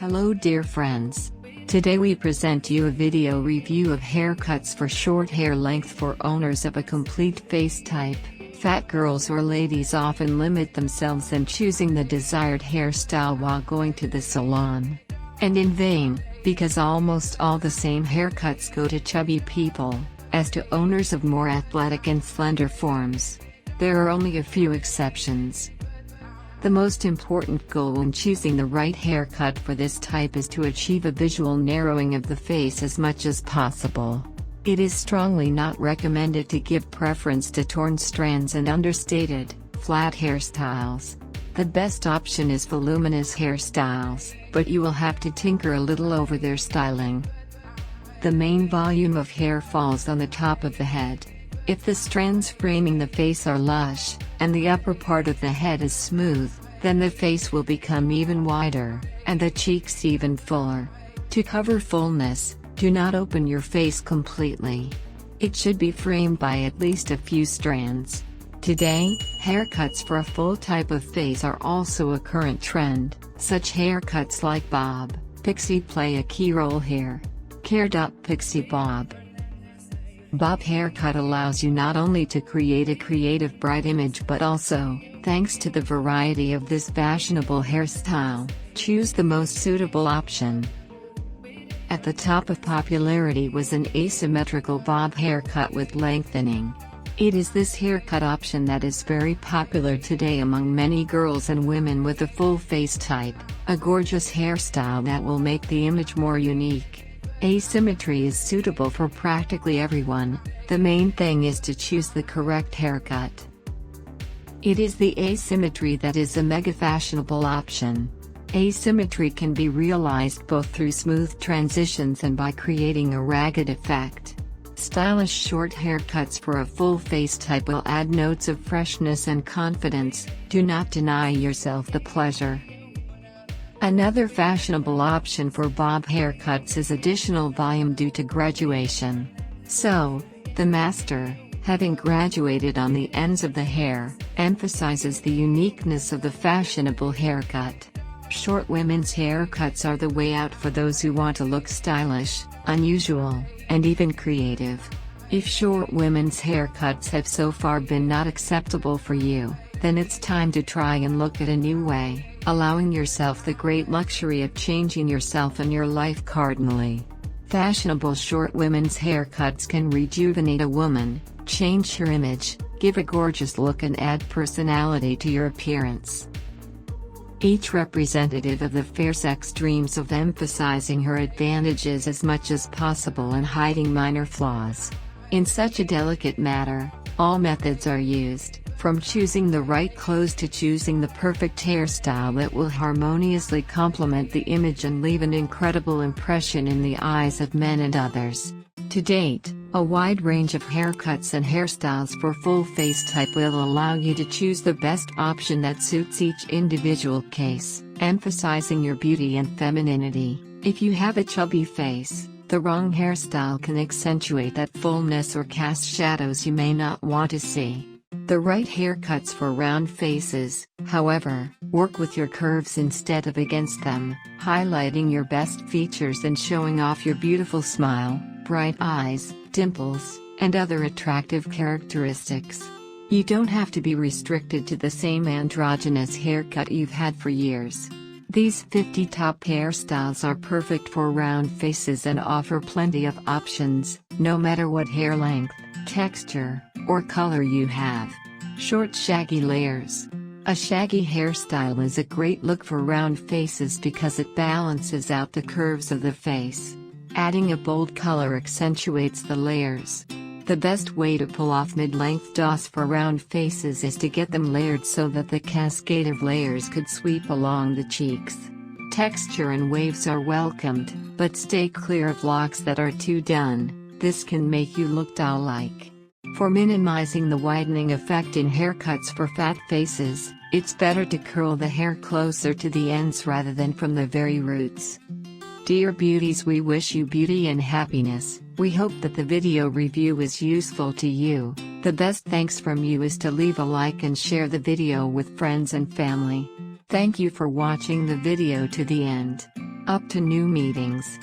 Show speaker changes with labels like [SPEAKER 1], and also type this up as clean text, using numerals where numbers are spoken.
[SPEAKER 1] Hello dear friends. Today we present you a video review of haircuts for short hair length for owners of a complete face type. Fat girls or ladies often limit themselves in choosing the desired hairstyle while going to the salon. And in vain, because almost all the same haircuts go to chubby people, as to owners of more athletic and slender forms. There are only a few exceptions. The most important goal in choosing the right haircut for this type is to achieve a visual narrowing of the face as much as possible. It is strongly not recommended to give preference to torn strands and understated, flat hairstyles. The best option is voluminous hairstyles, but you will have to tinker a little over their styling. The main volume of hair falls on the top of the head. If the strands framing the face are lush, and the upper part of the head is smooth, then the face will become even wider, and the cheeks even fuller. To cover fullness, do not open your face completely. It should be framed by at least a few strands. Today, haircuts for a full type of face are also a current trend. Such haircuts like bob, pixie play a key role here. Caret pixie bob. Bob haircut allows you not only to create a creative bright image but also, thanks to the variety of this fashionable hairstyle, choose the most suitable option. At the top of popularity was an asymmetrical bob haircut with lengthening. It is this haircut option that is very popular today among many girls and women with a full face type, a gorgeous hairstyle that will make the image more unique. Asymmetry is suitable for practically everyone, the main thing is to choose the correct haircut. It is the asymmetry that is a mega fashionable option. Asymmetry can be realized both through smooth transitions and by creating a ragged effect. Stylish short haircuts for a full face type will add notes of freshness and confidence, do not deny yourself the pleasure. Another fashionable option for bob haircuts is additional volume due to graduation. So, the master, having graduated on the ends of the hair, emphasizes the uniqueness of the fashionable haircut. Short women's haircuts are the way out for those who want to look stylish, unusual, and even creative. If short women's haircuts have so far been not acceptable for you, then it's time to try and look at a new way, allowing yourself the great luxury of changing yourself and your life cardinally. Fashionable short women's haircuts can rejuvenate a woman, change her image, give a gorgeous look and add personality to your appearance. Each representative of the fair sex dreams of emphasizing her advantages as much as possible and hiding minor flaws. In such a delicate matter, all methods are used, from choosing the right clothes to choosing the perfect hairstyle that will harmoniously complement the image and leave an incredible impression in the eyes of men and others. To date, a wide range of haircuts and hairstyles for full face type will allow you to choose the best option that suits each individual case, emphasizing your beauty and femininity. If you have a chubby face, the wrong hairstyle can accentuate that fullness or cast shadows you may not want to see. The right haircuts for round faces, however, work with your curves instead of against them, highlighting your best features and showing off your beautiful smile, bright eyes, dimples, and other attractive characteristics. You don't have to be restricted to the same androgynous haircut you've had for years. These 50 top hairstyles are perfect for round faces and offer plenty of options, no matter what hair length, texture, or color you have. Short shaggy layers. A shaggy hairstyle is a great look for round faces because it balances out the curves of the face. Adding a bold color accentuates the layers. The best way to pull off mid-length dots for round faces is to get them layered so that the cascade of layers could sweep along the cheeks. Texture and waves are welcomed, but stay clear of locks that are too done, this can make you look doll-like. For minimizing the widening effect in haircuts for fat faces, it's better to curl the hair closer to the ends rather than from the very roots. Dear beauties, we wish you beauty and happiness. We hope that the video review is useful to you. The best thanks from you is to leave a like and share the video with friends and family. Thank you for watching the video to the end. Up to new meetings.